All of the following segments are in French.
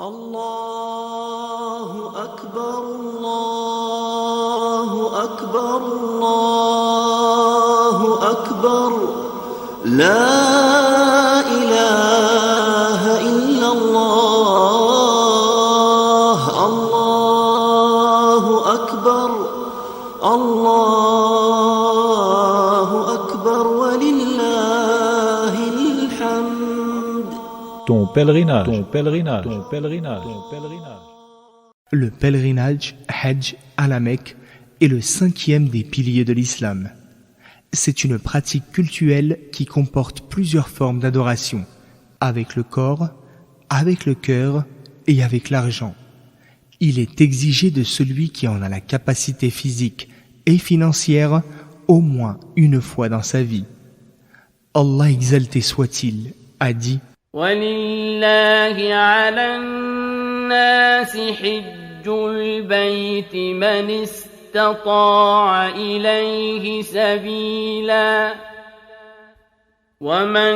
الله أكبر الله أكبر الله أكبر لا إله إلا الله الله أكبر ولله الحمد. Ton pèlerinage. Le pèlerinage Hajj à la Mecque est le 5e des piliers de l'islam. C'est une pratique cultuelle qui comporte plusieurs formes d'adoration, avec le corps, avec le cœur et avec l'argent. Il est exigé de celui qui en a la capacité physique et financière au moins une fois dans sa vie. Allah exalté soit-il a dit: وَلِلَّهِ عَلَى النَّاسِ حِجُّ الْبَيْتِ مَنِ اسْتَطَاعَ إِلَيْهِ سَبِيلًا وَمَنْ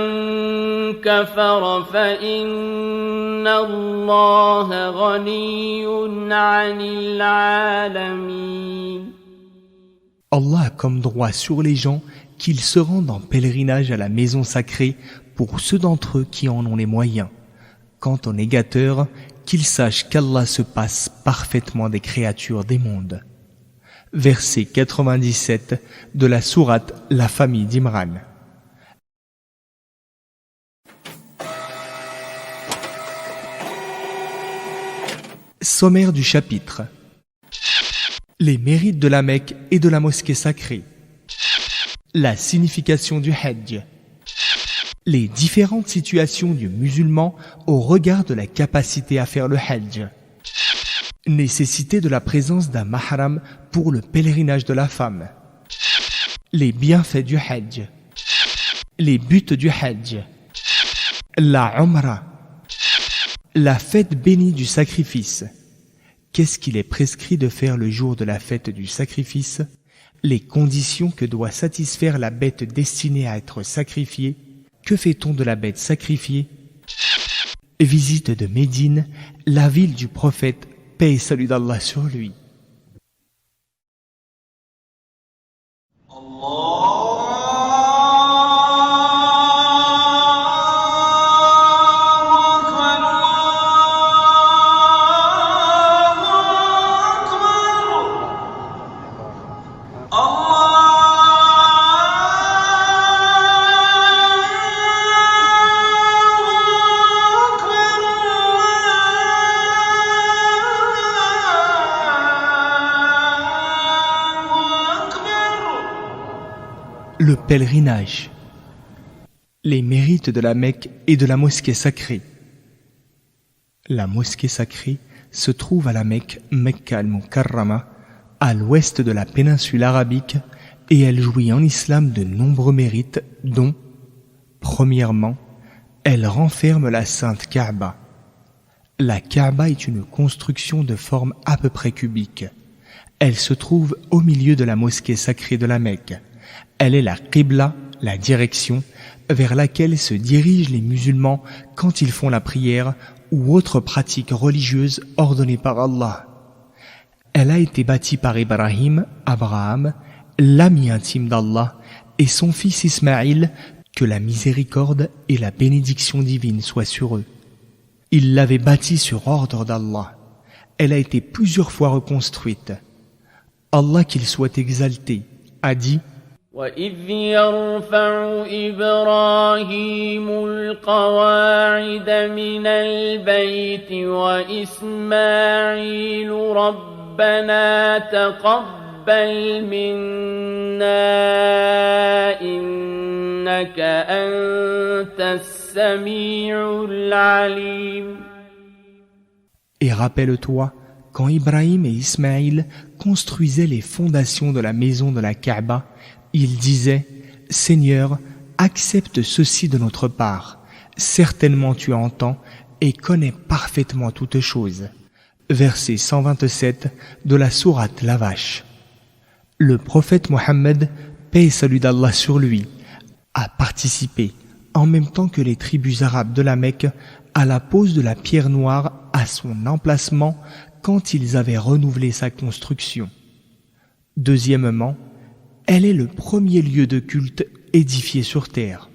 كَفَرَ فَإِنَّ اللَّهَ غَنِيٌّ عَنِ الْعَالَمِينَ. Allah a comme droit sur les gens qu'ils se rendent en pèlerinage à la maison sacrée pour ceux d'entre eux qui en ont les moyens. Quant aux négateurs, qu'ils sachent qu'Allah se passe parfaitement des créatures des mondes. Verset 97 de la sourate La famille d'Imran. Sommaire du chapitre. Les mérites de la Mecque et de la mosquée sacrée. La signification du Hajj. Les différentes situations du musulman au regard de la capacité à faire le Hajj. Nécessité de la présence d'un mahram pour le pèlerinage de la femme. Les bienfaits du Hajj. Les buts du Hajj. La Umrah. La fête bénie du sacrifice. Qu'est-ce qu'il est prescrit de faire le jour de la fête du sacrifice? Les conditions que doit satisfaire la bête destinée à être sacrifiée. Que fait-on de la bête sacrifiée? Visite de Médine, la ville du prophète, paix et salut d'Allah sur lui. Le pèlerinage. Les mérites de la Mecque et de la mosquée sacrée. La mosquée sacrée se trouve à la Mecque, Mecca al-Mukarrama, à l'ouest de la péninsule arabique, et elle jouit en islam de nombreux mérites dont, premièrement, elle renferme la sainte Kaaba. La Kaaba est une construction de forme à peu près cubique. Elle se trouve au milieu de la mosquée sacrée de la Mecque. Elle est la Qibla, la direction vers laquelle se dirigent les musulmans quand ils font la prière ou autre pratique religieuse ordonnée par Allah. Elle a été bâtie par Ibrahim, Abraham, l'ami intime d'Allah, et son fils Ismaïl, que la miséricorde et la bénédiction divine soient sur eux. Il l'avait bâtie sur ordre d'Allah. Elle a été plusieurs fois reconstruite. Allah qu'il soit exalté a dit: وَإِذْ يَرْفَعُ إِبْرَاهِيمُ الْقَوَاعِدَ مِنَ الْبَيْتِ وَإِسْمَاعِيلُ رَبَّنَا تَقَبَّلْ مِنَّا إِنَّكَ أَنْتَ السَّمِيعُ الْعَلِيمُ. Et rappelle-toi, quand Ibrahim et Ismaïl construisaient les fondations de la maison de la Kaaba, ils disaient: Seigneur, accepte ceci de notre part. Certainement tu entends et connais parfaitement toutes choses. Verset 127 de la sourate La Vache. Le prophète Mohammed, paix et salut d'Allah sur lui, a participé, en même temps que les tribus arabes de la Mecque, à la pose de la pierre noire à son emplacement quand ils avaient renouvelé sa construction. Deuxièmement, elle est le premier lieu de culte édifié sur terre.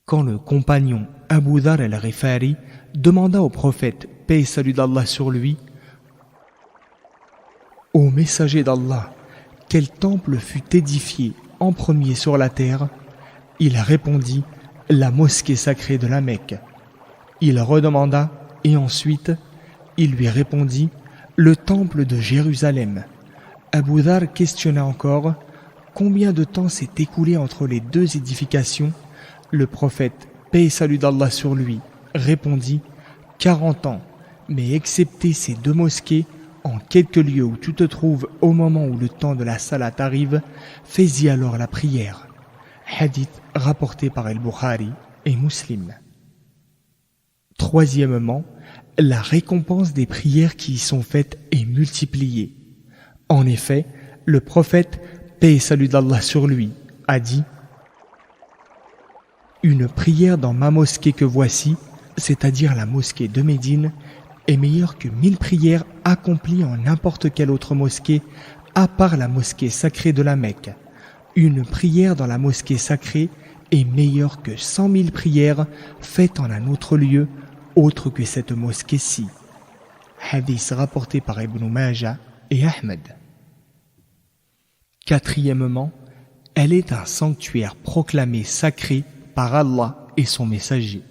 Quand le compagnon Abu Dhar al-Ghifari demanda au prophète, paix et salut d'Allah sur lui, « Ô messager d'Allah, quel temple fut édifié en premier sur la terre ?» Il répondit, « La mosquée sacrée de la Mecque. » Il redemanda, et ensuite, il lui répondit, « Le temple de Jérusalem. » Abu Dhar questionna encore, « Combien de temps s'est écoulé entre les deux édifications ?» Le prophète, paix et salut d'Allah sur lui, répondit, « 40 ans, mais excepté ces deux mosquées, en quelque lieu où tu te trouves au moment où le temps de la salat arrive, fais-y alors la prière. » Hadith rapporté par Al-Bukhari et Muslim. Troisièmement, la récompense des prières qui y sont faites est multipliée. En effet, le prophète, paix et salut d'Allah sur lui, a dit « Une prière dans ma mosquée que voici, c'est-à-dire la mosquée de Médine, est meilleure que 1000 prières accomplies en n'importe quelle autre mosquée, à part la mosquée sacrée de la Mecque. Une prière dans la mosquée sacrée est meilleure que 100 000 prières faites en un autre lieu, autre que cette mosquée-ci. » Hadith rapporté par Ibn Majah et Ahmed. Quatrièmement, elle est un sanctuaire proclamé sacré par Allah et son messager.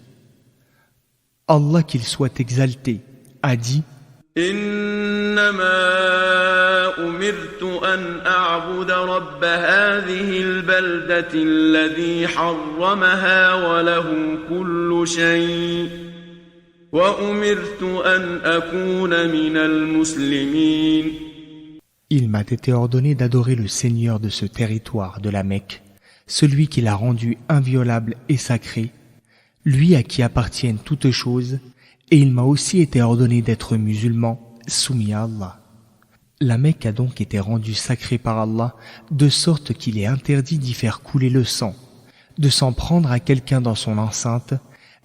Allah qu'il soit exalté a dit إنما أمرت أن أعبد رب هذه البلدة الذي حرمها وله كل شيء وأمرت أن أكون من المسلمين. Il m'a été ordonné d'adorer le Seigneur de ce territoire de la Mecque, celui qui l'a rendu inviolable et sacré, lui à qui appartiennent toutes choses, et il m'a aussi été ordonné d'être musulman, soumis à Allah. La Mecque a donc été rendue sacrée par Allah, de sorte qu'il est interdit d'y faire couler le sang, de s'en prendre à quelqu'un dans son enceinte,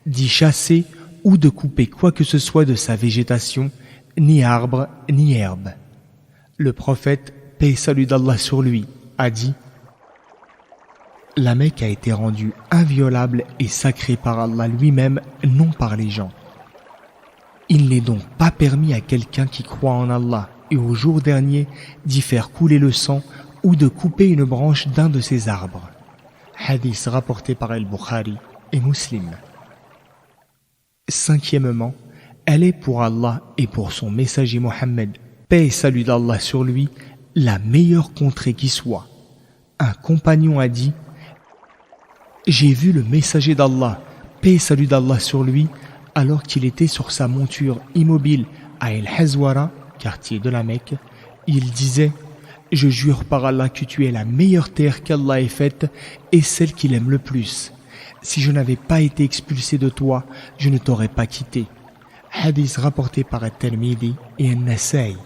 d'y chasser ou de couper quoi que ce soit de sa végétation, ni arbre, ni herbe. Le prophète, paix et salut d'Allah sur lui, a dit « La Mecque a été rendue inviolable et sacrée par Allah lui-même, non par les gens. Il n'est donc pas permis à quelqu'un qui croit en Allah et au jour dernier d'y faire couler le sang ou de couper une branche d'un de ses arbres. » Hadith rapporté par Al-Bukhari et Muslim. Cinquièmement, elle est pour Allah et pour son messager Mohammed, paix et salut d'Allah sur lui, la meilleure contrée qui soit. Un compagnon a dit « J'ai vu le messager d'Allah, paix et salut d'Allah sur lui, alors qu'il était sur sa monture immobile à El-Hazwara, quartier de la Mecque. Il disait « Je jure par Allah que tu es la meilleure terre qu'Allah ait faite et celle qu'il aime le plus. Si je n'avais pas été expulsé de toi, je ne t'aurais pas quitté. » Hadith rapporté par At-Tirmidhi et An-Nasa'i.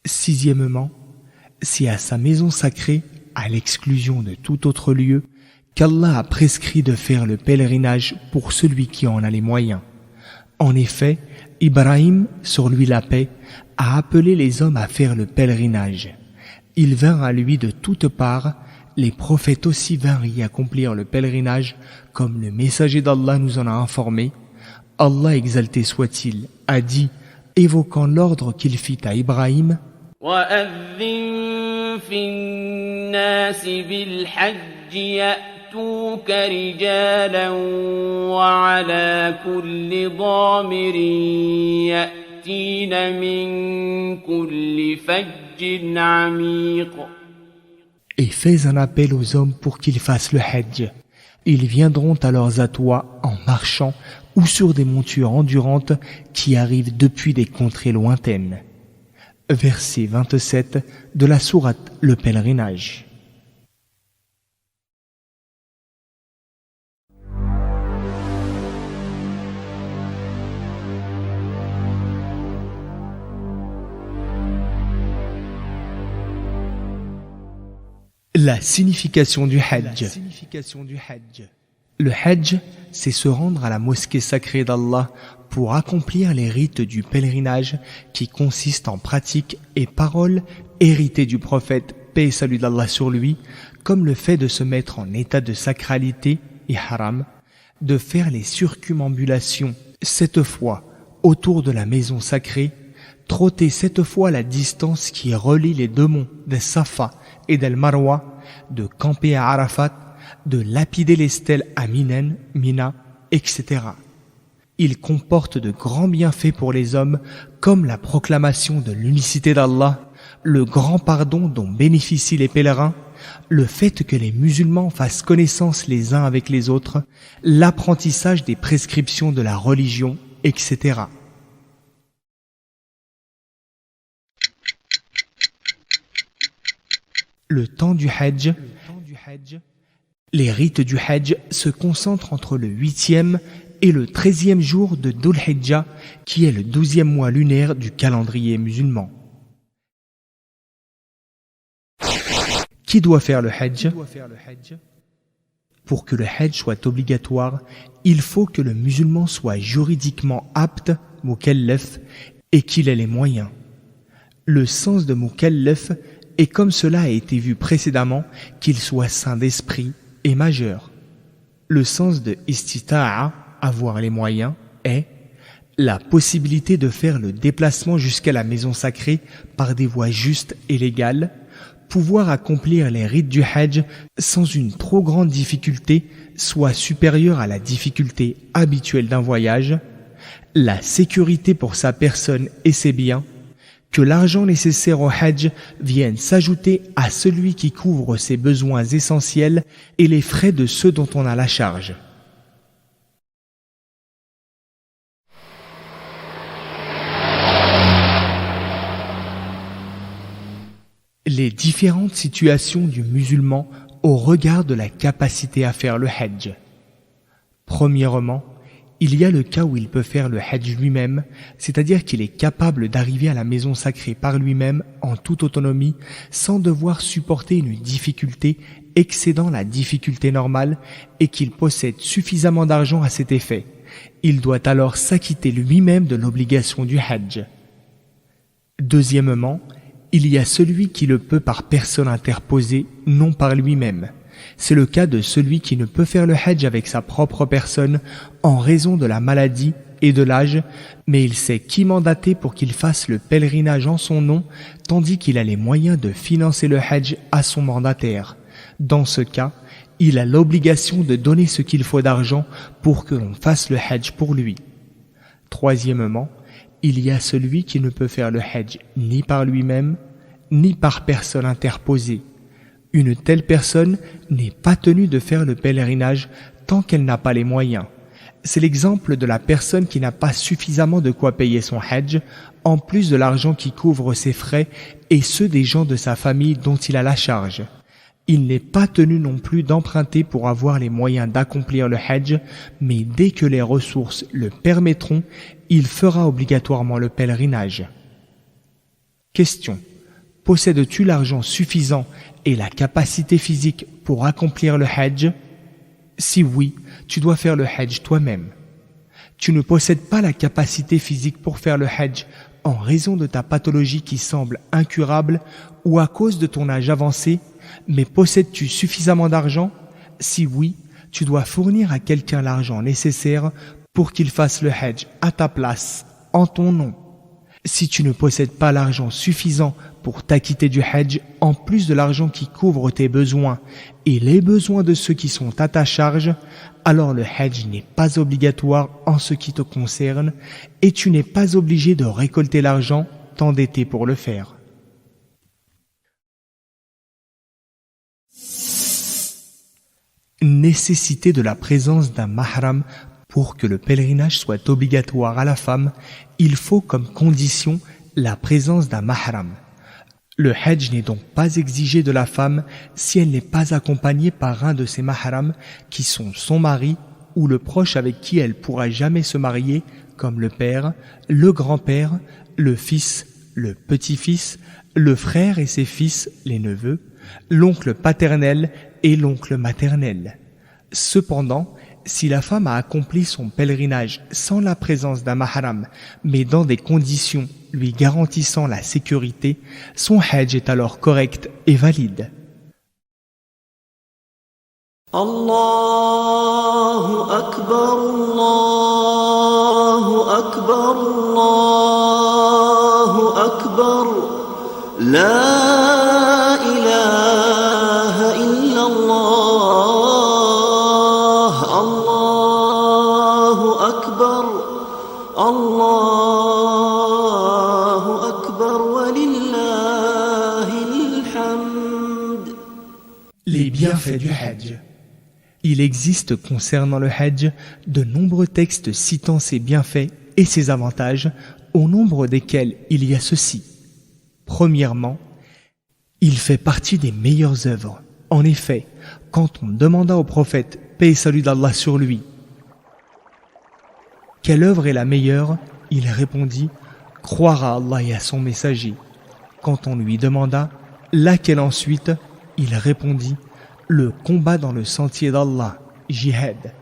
Sixièmement, c'est à sa maison sacrée, à l'exclusion de tout autre lieu, qu'Allah a prescrit de faire le pèlerinage pour celui qui en a les moyens. En effet, Ibrahim, sur lui la paix, a appelé les hommes à faire le pèlerinage. Ils vinrent à lui de toutes parts, les prophètes aussi vinrent y accomplir le pèlerinage, comme le messager d'Allah nous en a informé. Allah exalté soit-il, a dit, évoquant l'ordre qu'il fit à Ibrahim, وَأَذِّن فِي النَّاسِ بِالْحَجِّ يَأْتُوكَ رِجَالًا وَعَلَى كُلِّ ضَامِرٍ يَأْتِينَ مِنْ كُلِّ فَجٍّ عَمِيقٍ. Et fais un appel aux hommes pour qu'ils fassent le Hajj. Ils viendront alors à toi en marchant ou sur des montures endurantes qui arrivent depuis des contrées lointaines. Verset 27 de la sourate Le Pèlerinage. La signification du Hajj. Le Hajj, c'est se rendre à la mosquée sacrée d'Allah pour accomplir les rites du pèlerinage qui consistent en pratiques et paroles héritées du prophète, paix et salut d'Allah sur lui, comme le fait de se mettre en état de sacralité, ihram, de faire les circumambulations 7 fois autour de la maison sacrée, trotter 7 fois la distance qui relie les 2 monts des Safa et del Marwa, de camper à Arafat, de lapider les stèles à Minen, Mina, etc. Il comporte de grands bienfaits pour les hommes, comme la proclamation de l'unicité d'Allah, le grand pardon dont bénéficient les pèlerins, le fait que les musulmans fassent connaissance les uns avec les autres, l'apprentissage des prescriptions de la religion, etc. Le temps du Hajj. Les rites du Hajj se concentrent entre le 8e et le 13e jour de Dhul Hijjah, qui est le 12e mois lunaire du calendrier musulman. Qui doit faire le Hajj? Pour que le Hajj soit obligatoire, il faut que le musulman soit juridiquement apte, mukallaf, et qu'il ait les moyens. Le sens de mukallaf est, comme cela a été vu précédemment, qu'il soit saint d'esprit et majeur. Le sens de istita'a, avoir les moyens, est la possibilité de faire le déplacement jusqu'à la maison sacrée par des voies justes et légales, pouvoir accomplir les rites du Hajj sans une trop grande difficulté, soit supérieure à la difficulté habituelle d'un voyage, la sécurité pour sa personne et ses biens, que l'argent nécessaire au Hajj vienne s'ajouter à celui qui couvre ses besoins essentiels et les frais de ceux dont on a la charge. Les différentes situations du musulman au regard de la capacité à faire le Hajj. Premièrement, il y a le cas où il peut faire le Hajj lui-même, c'est-à-dire qu'il est capable d'arriver à la maison sacrée par lui-même en toute autonomie, sans devoir supporter une difficulté excédant la difficulté normale et qu'il possède suffisamment d'argent à cet effet. Il doit alors s'acquitter lui-même de l'obligation du Hajj. Deuxièmement, il y a celui qui le peut par personne interposée, non par lui-même. C'est le cas de celui qui ne peut faire le Hajj avec sa propre personne en raison de la maladie et de l'âge, mais il sait qui mandater pour qu'il fasse le pèlerinage en son nom, tandis qu'il a les moyens de financer le Hajj à son mandataire. Dans ce cas, il a l'obligation de donner ce qu'il faut d'argent pour que l'on fasse le Hajj pour lui. Troisièmement, il y a celui qui ne peut faire le Hajj ni par lui-même, ni par personne interposée. Une telle personne n'est pas tenue de faire le pèlerinage tant qu'elle n'a pas les moyens. C'est l'exemple de la personne qui n'a pas suffisamment de quoi payer son Hajj, en plus de l'argent qui couvre ses frais et ceux des gens de sa famille dont il a la charge. Il n'est pas tenu non plus d'emprunter pour avoir les moyens d'accomplir le Hajj, mais dès que les ressources le permettront, il fera obligatoirement le pèlerinage. Question. Possèdes-tu l'argent suffisant et la capacité physique pour accomplir le Hajj? Si oui, tu dois faire le Hajj toi-même. Tu ne possèdes pas la capacité physique pour faire le Hajj en raison de ta pathologie qui semble incurable ou à cause de ton âge avancé, mais possèdes-tu suffisamment d'argent? Si oui, tu dois fournir à quelqu'un l'argent nécessaire pour qu'il fasse le Hajj à ta place, en ton nom. Si tu ne possèdes pas l'argent suffisant pour t'acquitter du Hajj, en plus de l'argent qui couvre tes besoins et les besoins de ceux qui sont à ta charge, alors le Hajj n'est pas obligatoire en ce qui te concerne et tu n'es pas obligé de récolter l'argent, t'endetter pour le faire. Nécessité de la présence d'un mahram. Pour que le pèlerinage soit obligatoire à la femme, il faut comme condition la présence d'un mahram. Le Hajj n'est donc pas exigé de la femme si elle n'est pas accompagnée par un de ses mahrams qui sont son mari ou le proche avec qui elle pourra jamais se marier, comme le père, le grand-père, le fils, le petit-fils, le frère et ses fils, les neveux, l'oncle paternel et l'oncle maternel. Cependant, Si la femme a accompli son pèlerinage sans la présence d'un mahram, mais dans des conditions lui garantissant la sécurité, son hajj est alors correct et valide. Allahu Akbar, Allahu Akbar, Allahu Akbar, La ilaha illallah, Allahu Akbar, Allahu Akbar, wa lillahil hamd. Les bienfaits du hajj. Il existe concernant le hajj de nombreux textes citant ses bienfaits et ses avantages, au nombre desquels il y a ceci. Premièrement, il fait partie des meilleures œuvres. En effet, quand on demanda au prophète, paix et salut d'Allah sur lui, quelle œuvre est la meilleure, il répondit, croire à Allah et à son messager. Quand on lui demanda, laquelle ensuite, il répondit, le combat dans le sentier d'Allah, jihad.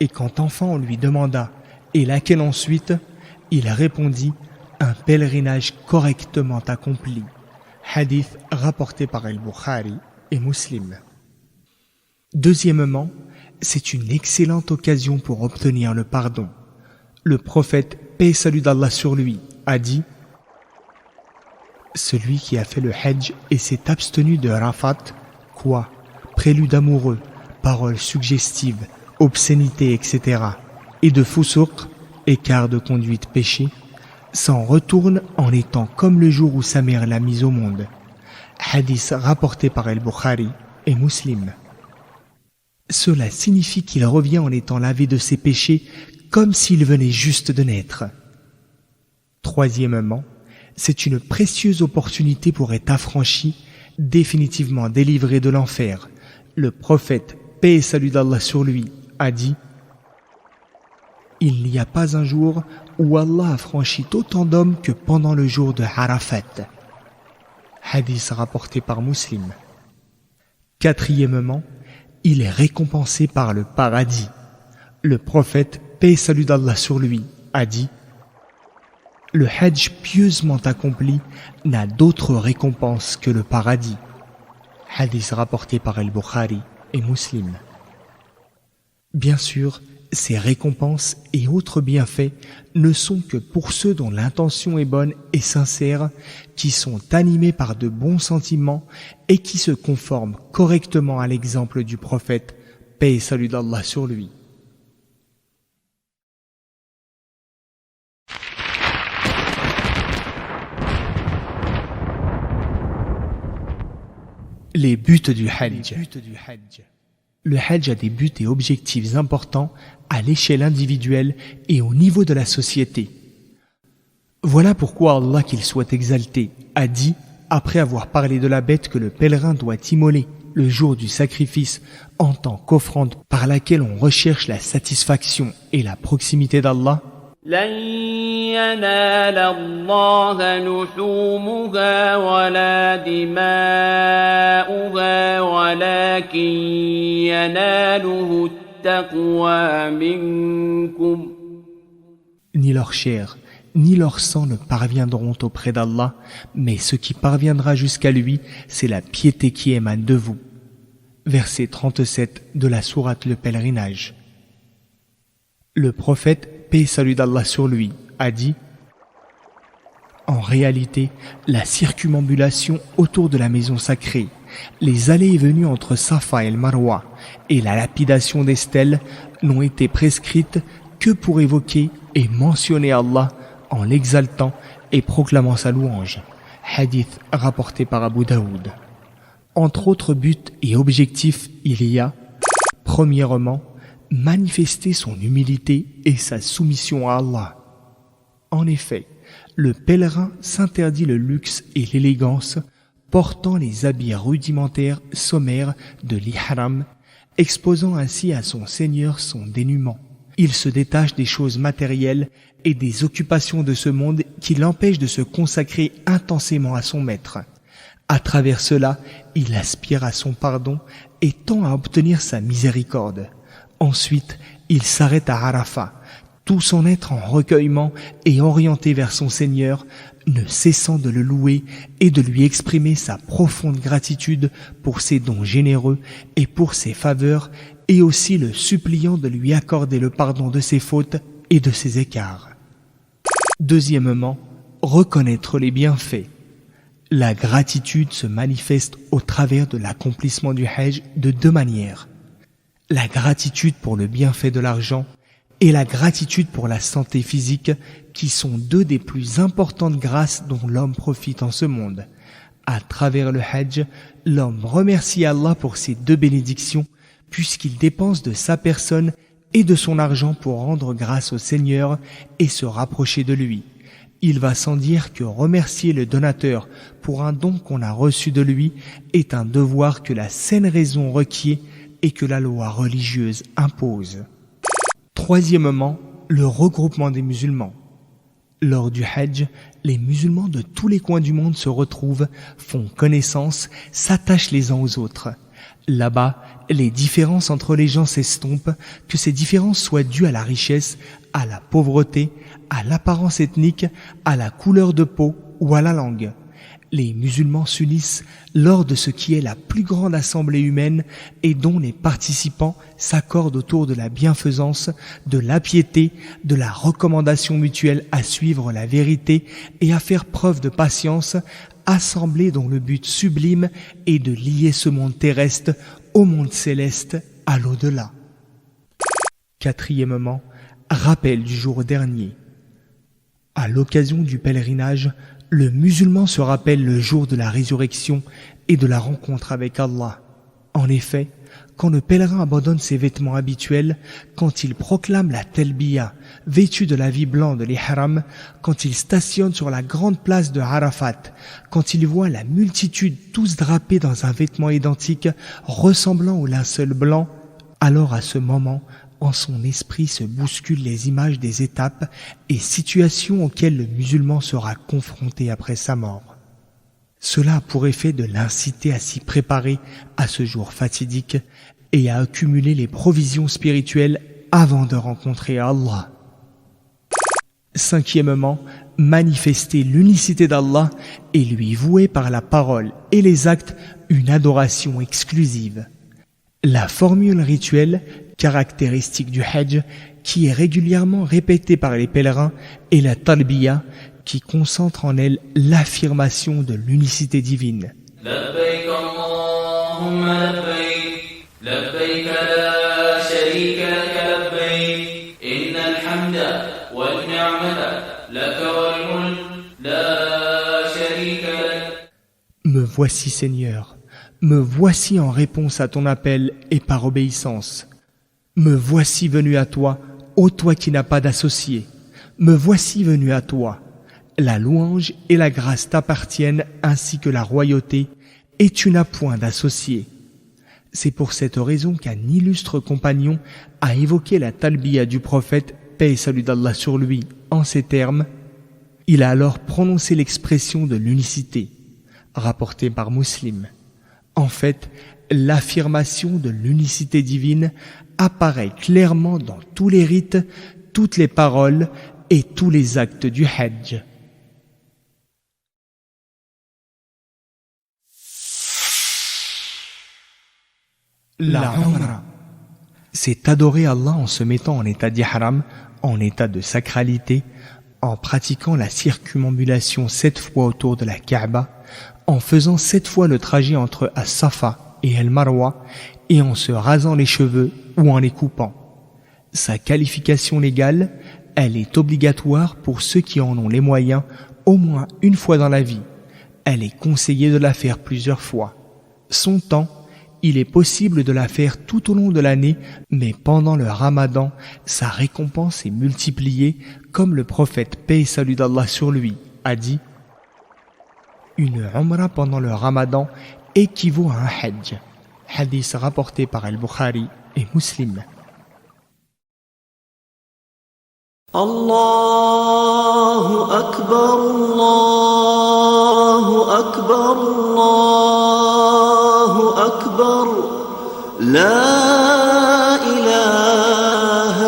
Et quand enfin on lui demanda, et laquelle ensuite, il répondit, un pèlerinage correctement accompli. Hadith rapporté par Al-Bukhari et Muslim. Deuxièmement, c'est une excellente occasion pour obtenir le pardon. Le prophète, paix et salut d'Allah sur lui, a dit, celui qui a fait le hajj et s'est abstenu de Rafat, quoi, prélude amoureux, paroles suggestives, obscénités, etc., et de fousouk, écart de conduite péché, s'en retourne en étant comme le jour où sa mère l'a mise au monde. Hadith rapporté par Al-Bukhari et Muslim. Cela signifie qu'il revient en étant lavé de ses péchés comme s'il venait juste de naître. Troisièmement, c'est une précieuse opportunité pour être affranchi, définitivement délivré de l'enfer. Le prophète, paix et salut d'Allah sur lui, a dit « Il n'y a pas un jour où Allah a franchi autant d'hommes que pendant le jour de Arafat. » Hadith rapporté par Muslim. Quatrièmement, il est récompensé par le paradis. Le prophète, paix et salut d'Allah sur lui, a dit « Le hajj pieusement accompli n'a d'autre récompense que le paradis. » Hadith rapporté par Al-Bukhari et Muslim. Bien sûr, ces récompenses et autres bienfaits ne sont que pour ceux dont l'intention est bonne et sincère, qui sont animés par de bons sentiments et qui se conforment correctement à l'exemple du prophète, paix et salut d'Allah sur lui. Les buts du hajj. Le hajj a des buts et objectifs importants à l'échelle individuelle et au niveau de la société. Voilà pourquoi Allah, qu'il soit exalté, a dit, après avoir parlé de la bête que le pèlerin doit immoler le jour du sacrifice en tant qu'offrande par laquelle on recherche la satisfaction et la proximité d'Allah, لن ينال الله لحومها ولا دماؤها ولكن يناله التقوى منكم. Ni leur chair, ni leur sang ne parviendront auprès d'Allah, mais ce qui parviendra jusqu'à lui, c'est la piété qui émane de vous. Verset 37 de la sourate Le Pèlerinage. Le prophète, paix et salut d'Allah sur lui, a dit « En réalité, la circumambulation autour de la maison sacrée, les allées et venues entre Safa et le Marwa et la lapidation des stèles n'ont été prescrites que pour évoquer et mentionner Allah en l'exaltant et proclamant sa louange. » Hadith rapporté par Abu Daoud. Entre autres buts et objectifs, il y a, premièrement, manifester son humilité et sa soumission à Allah. En effet, le pèlerin s'interdit le luxe et l'élégance, portant les habits rudimentaires sommaires de l'ihram, exposant ainsi à son Seigneur son dénuement. Il se détache des choses matérielles et des occupations de ce monde qui l'empêchent de se consacrer intensément à son maître. À travers cela, il aspire à son pardon et tend à obtenir sa miséricorde. Ensuite, il s'arrête à Arafat, tout son être en recueillement et orienté vers son Seigneur, ne cessant de le louer et de lui exprimer sa profonde gratitude pour ses dons généreux et pour ses faveurs, et aussi le suppliant de lui accorder le pardon de ses fautes et de ses écarts. Deuxièmement, reconnaître les bienfaits. La gratitude se manifeste au travers de l'accomplissement du Hajj de deux manières. La gratitude pour le bienfait de l'argent et la gratitude pour la santé physique, qui sont deux des plus importantes grâces dont l'homme profite en ce monde. À travers le Hajj, l'homme remercie Allah pour ces deux bénédictions, puisqu'il dépense de sa personne et de son argent pour rendre grâce au Seigneur et se rapprocher de lui. Il va sans dire que remercier le donateur pour un don qu'on a reçu de lui est un devoir que la saine raison requiert et que la loi religieuse impose. Troisièmement, le regroupement des musulmans. Lors du Hajj, les musulmans de tous les coins du monde se retrouvent, font connaissance, s'attachent les uns aux autres. Là-bas, les différences entre les gens s'estompent, que ces différences soient dues à la richesse, à la pauvreté, à l'apparence ethnique, à la couleur de peau ou à la langue. Les musulmans s'unissent lors de ce qui est la plus grande assemblée humaine et dont les participants s'accordent autour de la bienfaisance, de la piété, de la recommandation mutuelle à suivre la vérité et à faire preuve de patience, assemblée dont le but sublime est de lier ce monde terrestre au monde céleste, à l'au-delà. Quatrièmement, rappel du jour dernier. À l'occasion du pèlerinage, le musulman se rappelle le jour de la résurrection et de la rencontre avec Allah. En effet, quand le pèlerin abandonne ses vêtements habituels, quand il proclame la talbiya, vêtu de l'habit blanc de l'ihram, quand il stationne sur la grande place de Arafat, quand il voit la multitude tous drapés dans un vêtement identique, ressemblant au linceul blanc, alors à ce moment, en son esprit se bousculent les images des étapes et situations auxquelles le musulman sera confronté après sa mort. Cela a pour effet de l'inciter à s'y préparer à ce jour fatidique et à accumuler les provisions spirituelles avant de rencontrer Allah. Cinquièmement, manifester l'unicité d'Allah et lui vouer par la parole et les actes une adoration exclusive. La formule rituelle, caractéristique du Hajj, qui est régulièrement répétée par les pèlerins, est la talbiya, qui concentre en elle l'affirmation de l'unicité divine. لبيك اللهم لبيك لبيك لا شريك لك لبيك إن الحمد والنعمة لك والملك لا شريك لك. Me voici Seigneur, me voici en réponse à ton appel et par obéissance. Me voici venu à toi, ô toi qui n'as pas d'associé. Me voici venu à toi. La louange et la grâce t'appartiennent ainsi que la royauté, et tu n'as point d'associé. C'est pour cette raison qu'un illustre compagnon a évoqué la talbiya du prophète, paix et salut d'Allah sur lui, en ces termes. Il a alors prononcé l'expression de l'unicité, rapportée par Muslim. En fait, l'affirmation de l'unicité divine apparaît clairement dans tous les rites, toutes les paroles et tous les actes du Hajj. La Umrah, c'est adorer Allah en se mettant en état d'ihram, en état de sacralité, en pratiquant la circumambulation 7 fois autour de la Kaaba, en faisant 7 fois le trajet entre As-Safa et Al-Marwa, et en se rasant les cheveux ou en les coupant. Sa qualification légale, elle est obligatoire pour ceux qui en ont les moyens au moins une fois dans la vie. Elle est conseillée de la faire plusieurs fois. Son temps, il est possible de la faire tout au long de l'année, mais pendant le Ramadan, sa récompense est multipliée, comme le prophète paix et salut d'Allah sur lui a dit. Une Umrah pendant le Ramadan équivaut à un Hajj. Hadith rapporté par Al-Bukhari et Muslim. Allahu Akbar, Allahu Akbar, Allahu Akbar, La ilaha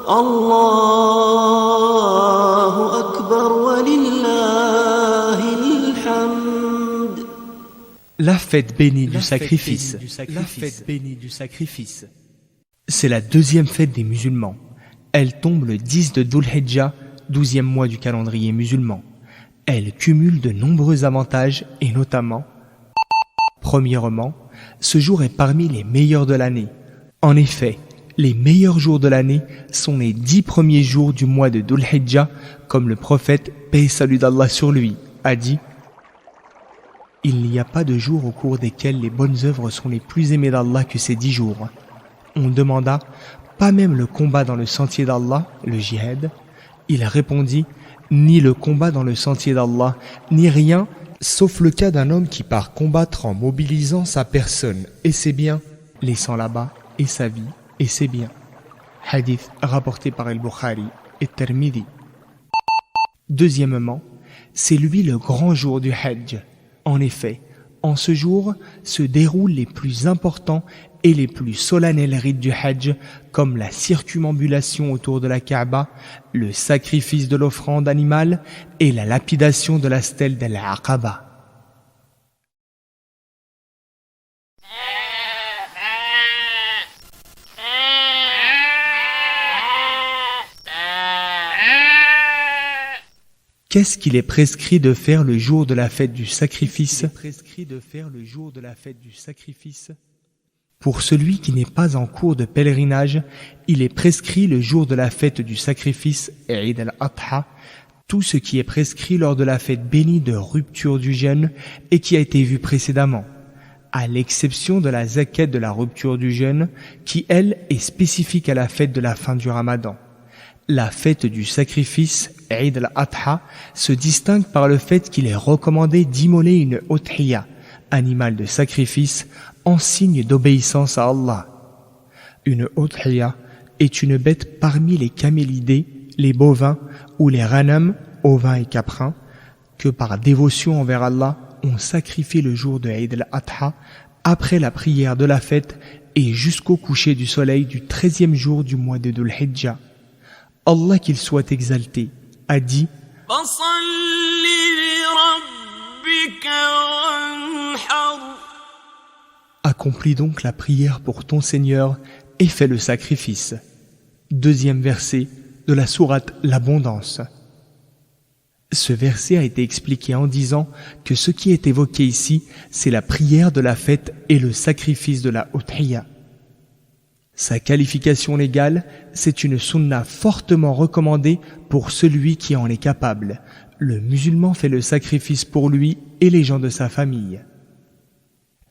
الله أكبر ولله الحمد. La fête bénie du sacrifice. La fête bénie du sacrifice. C'est la deuxième fête des musulmans. Elle tombe le 10 de Dhul Hijjah, 12e mois du calendrier musulman. Elle cumule de nombreux avantages et notamment, premièrement, ce jour est parmi les meilleurs de l'année. En effet, les meilleurs jours de l'année sont les 10 premiers jours du mois de Dhul Hijjah, comme le prophète, paix et salut d'Allah sur lui, a dit: il n'y a pas de jour au cours desquels les bonnes œuvres sont les plus aimées d'Allah que ces 10 jours. On demanda: pas même le combat dans le sentier d'Allah, le jihad? Il répondit: ni le combat dans le sentier d'Allah, ni rien, sauf le cas d'un homme qui part combattre en mobilisant sa personne et ses biens, laissant là-bas et sa vie et ses biens. Hadith rapporté par Al-Bukhari et Tirmidhi. Deuxièmement, c'est lui le grand jour du Hajj. En effet, en ce jour se déroulent les plus importants et les plus solennels rites du Hajj, comme la circumambulation autour de la Kaaba, le sacrifice de l'offrande animale et la lapidation de la stèle d'Al-Aqaba. Qu'est-ce qu'il est prescrit de faire le jour de la fête du sacrifice? Pour celui qui n'est pas en cours de pèlerinage, il est prescrit le jour de la fête du sacrifice, Eid al-Adha, tout ce qui est prescrit lors de la fête bénie de rupture du jeûne et qui a été vu précédemment, à l'exception de la zakat de la rupture du jeûne, qui elle est spécifique à la fête de la fin du Ramadan. La fête du sacrifice, Eid al-Adha, se distingue par le fait qu'il est recommandé d'immoler une udhiyah, animal de sacrifice, en signe d'obéissance à Allah. Une udhiyah est une bête parmi les camélidés, les bovins ou les ghanam, ovins et caprins, que par dévotion envers Allah, on sacrifie le jour de Eid al-Adha, après la prière de la fête et jusqu'au coucher du soleil du 13e jour du mois de Dhul Hijjah. Allah qu'il soit exalté, a dit: accomplis donc la prière pour ton Seigneur et fais le sacrifice. Deuxième verset de la sourate L'Abondance. Ce verset a été expliqué en disant que ce qui est évoqué ici, c'est la prière de la fête et le sacrifice de la udhiyah. Sa qualification légale, c'est une sunna fortement recommandée pour celui qui en est capable. Le musulman fait le sacrifice pour lui et les gens de sa famille.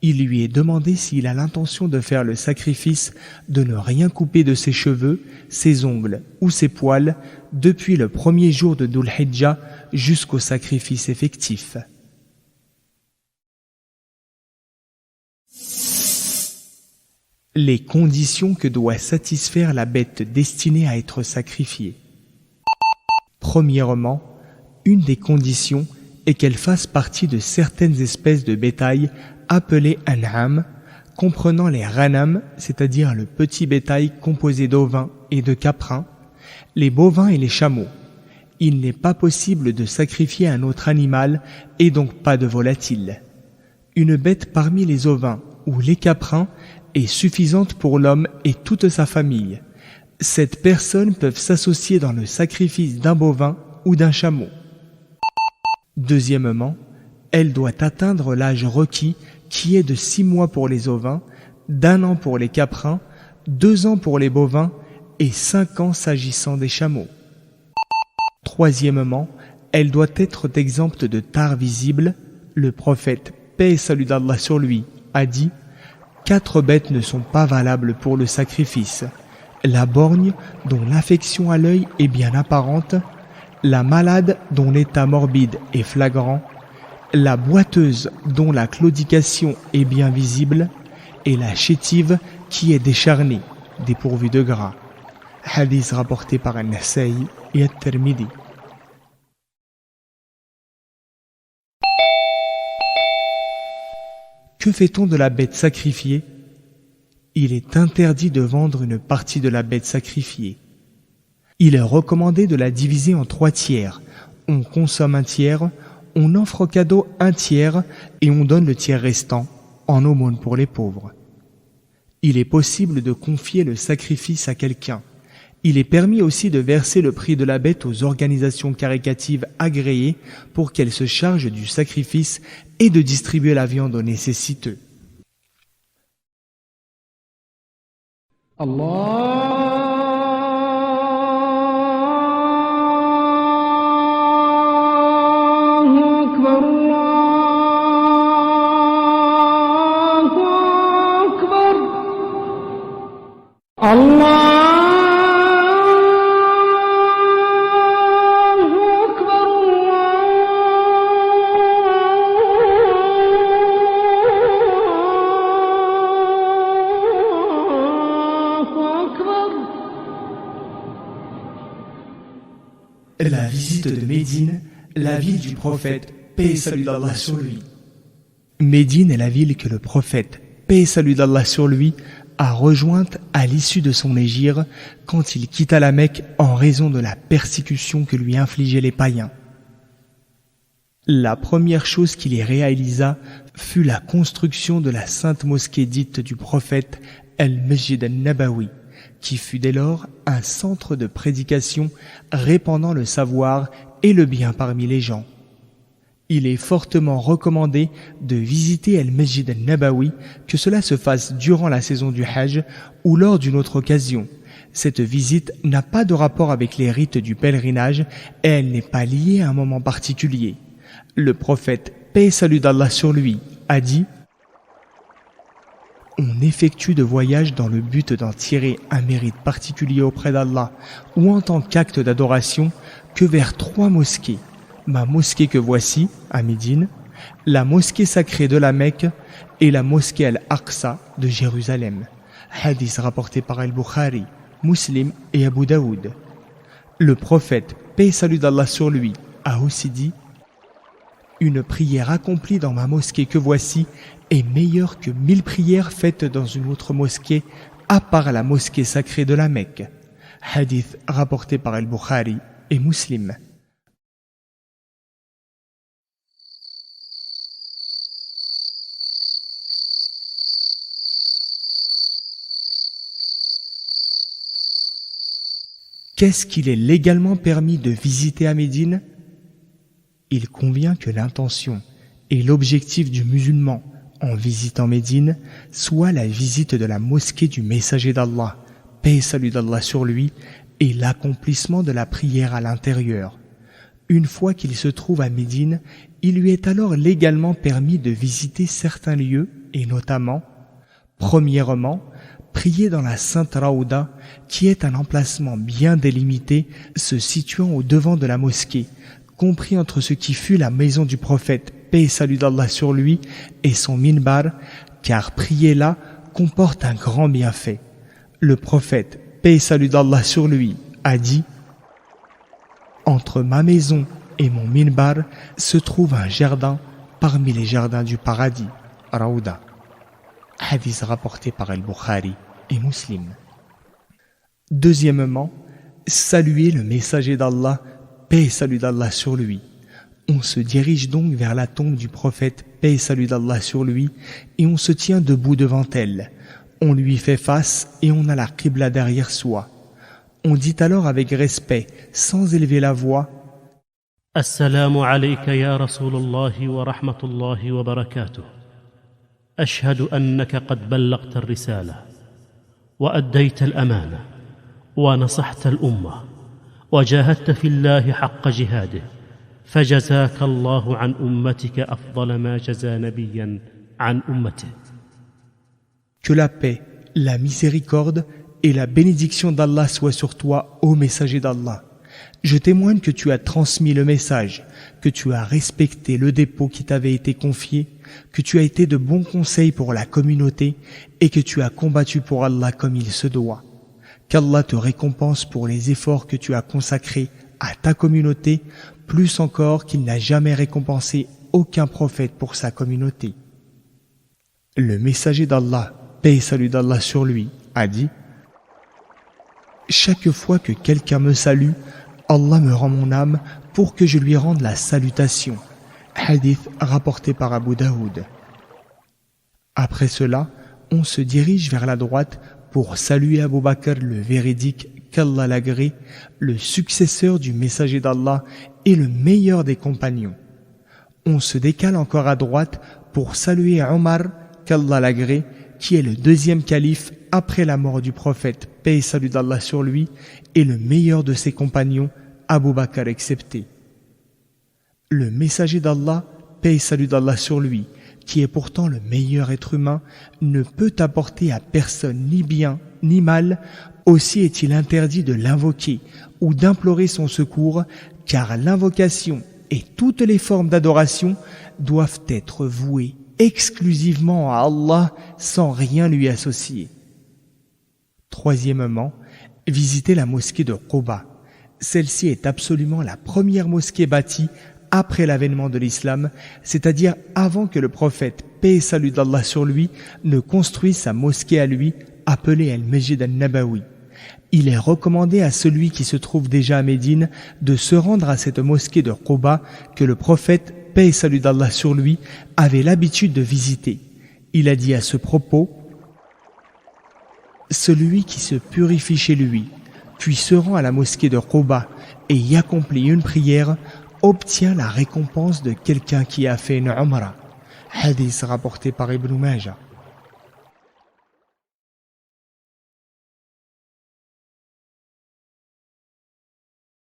Il lui est demandé s'il a l'intention de faire le sacrifice de ne rien couper de ses cheveux, ses ongles ou ses poils depuis le premier jour de Dhul Hijjah jusqu'au sacrifice effectif. Les conditions que doit satisfaire la bête destinée à être sacrifiée. Premièrement, une des conditions est qu'elle fasse partie de certaines espèces de bétail appelées an'am, comprenant les ghanam, c'est-à-dire le petit bétail composé d'ovins et de caprins, les bovins et les chameaux. Il n'est pas possible de sacrifier un autre animal et donc pas de volatile. Une bête parmi les ovins ou les caprins est suffisante pour l'homme et toute sa famille. Cette personne peut s'associer dans le sacrifice d'un bovin ou d'un chameau. Deuxièmement, elle doit atteindre l'âge requis qui est de 6 mois pour les ovins, d'1 an pour les caprins, 2 ans pour les bovins et 5 ans s'agissant des chameaux. Troisièmement, elle doit être exempte de tares visibles. Le prophète, paix et salut d'Allah sur lui, a dit: 4 bêtes ne sont pas valables pour le sacrifice. La borgne, dont l'affection à l'œil est bien apparente, la malade, dont l'état morbide est flagrant, la boiteuse, dont la claudication est bien visible, et la chétive, qui est décharnée, dépourvue de gras. Hadith rapporté par An-Nasa'i et At-Tirmidhi. Que fait-on de la bête sacrifiée? Il est interdit de vendre une partie de la bête sacrifiée. Il est recommandé de la diviser en 3 tiers. On consomme un tiers, on offre au cadeau un tiers et on donne le tiers restant en aumône pour les pauvres. Il est possible de confier le sacrifice à quelqu'un. Il est permis aussi de verser le prix de la bête aux organisations caritatives agréées pour qu'elles se chargent du sacrifice et de distribuer la viande aux nécessiteux. La visite de Médine, la ville du prophète, paix et salut d'Allah sur lui. Médine est la ville que le prophète, paix et salut d'Allah sur lui, a rejointe à l'issue de son hégire quand il quitta la Mecque en raison de la persécution que lui infligeaient les païens. La première chose qu'il y réalisa fut la construction de la sainte mosquée dite du prophète Al-Masjid al-Nabawi, qui fut dès lors un centre de prédication répandant le savoir et le bien parmi les gens. Il est fortement recommandé de visiter Al-Masjid al-Nabawi, que cela se fasse durant la saison du Hajj ou lors d'une autre occasion. Cette visite n'a pas de rapport avec les rites du pèlerinage et elle n'est pas liée à un moment particulier. Le prophète, paix et salut d'Allah sur lui, a dit: on effectue de voyages dans le but d'en tirer un mérite particulier auprès d'Allah ou en tant qu'acte d'adoration que vers 3 mosquées. Ma mosquée que voici, à Médine, la mosquée sacrée de la Mecque et la mosquée Al-Aqsa de Jérusalem. Hadith rapporté par Al-Bukhari, Muslim et Abu Daoud. Le prophète, paix et salut d'Allah sur lui, a aussi dit: une prière accomplie dans ma mosquée que voici est meilleure que 1000 prières faites dans une autre mosquée, à part la mosquée sacrée de la Mecque. Hadith rapporté par Al-Bukhari et Muslim. Qu'est-ce qu'il est légalement permis de visiter à Médine? Il convient que l'intention et l'objectif du musulman en visitant Médine soit la visite de la mosquée du messager d'Allah, paix et salut d'Allah sur lui, et l'accomplissement de la prière à l'intérieur. Une fois qu'il se trouve à Médine, il lui est alors légalement permis de visiter certains lieux, et notamment, premièrement, prier dans la Sainte Raouda, qui est un emplacement bien délimité, se situant au devant de la mosquée, compris entre ce qui fut la maison du prophète, paix et salut d'Allah sur lui, et son minbar, car prier là comporte un grand bienfait. Le prophète, paix et salut d'Allah sur lui, a dit: entre ma maison et mon minbar se trouve un jardin parmi les jardins du paradis, Raouda. Hadith rapporté par Al-Bukhari et Muslim. Deuxièmement, saluer le messager d'Allah, paix et salut d'Allah sur lui. On se dirige donc vers la tombe du prophète, paix et salut d'Allah sur lui, et on se tient debout devant elle. On lui fait face et on a la qibla derrière soi. On dit alors avec respect, sans élever la voix: Assalamu alayka ya Rasulallah wa rahmatullahi wa barakatuh. Ashhadu annaka qad ballaghta ar-risala wa addayta al-amana wa nasahta al-ummah wa jahadta fillahi haqqa jihadih. فجزاك الله عن أمتك أفضل ما جزى نبيا عن أمته. Que la paix, la miséricorde et la bénédiction d'Allah soient sur toi, ô messager d'Allah. Je témoigne que tu as transmis le message, que tu as respecté le dépôt qui t'avait été confié, que tu as été de bons conseils pour la communauté et que tu as combattu pour Allah comme il se doit. Qu'Allah te récompense pour les efforts que tu as consacrés à ta communauté, plus encore qu'il n'a jamais récompensé aucun prophète pour sa communauté. Le messager d'Allah, paix et salut d'Allah sur lui, a dit: Chaque fois que quelqu'un me salue, Allah me rend mon âme pour que je lui rende la salutation. Hadith rapporté par Abu Daoud. Après cela, on se dirige vers la droite pour saluer Abu Bakr le véridique, qu'Allah l'agrée, le successeur du messager d'Allah et le meilleur des compagnons. On se décale encore à droite pour saluer Omar, qu'Allah l'agrée, qui est le deuxième calife après la mort du prophète, paix et salut d'Allah sur lui, et le meilleur de ses compagnons, Abu Bakr excepté. Le messager d'Allah, paix et salut d'Allah sur lui, qui est pourtant le meilleur être humain, ne peut apporter à personne ni bien ni mal, aussi est-il interdit de l'invoquer ou d'implorer son secours, car l'invocation et toutes les formes d'adoration doivent être vouées exclusivement à Allah sans rien lui associer. Troisièmement, visiter la mosquée de Quba. Celle-ci est absolument la première mosquée bâtie après l'avènement de l'islam, c'est-à-dire avant que le prophète, paix et salut d'Allah sur lui, ne construise sa mosquée à lui, appelée Al-Masjid al-Nabawi. Il est recommandé à celui qui se trouve déjà à Médine de se rendre à cette mosquée de Quba que le prophète, paix et salut d'Allah sur lui, avait l'habitude de visiter. Il a dit à ce propos: « Celui qui se purifie chez lui, puis se rend à la mosquée de Quba et y accomplit une prière, obtient la récompense de quelqu'un qui a fait une umrah. » Hadith rapporté par Ibn Majah.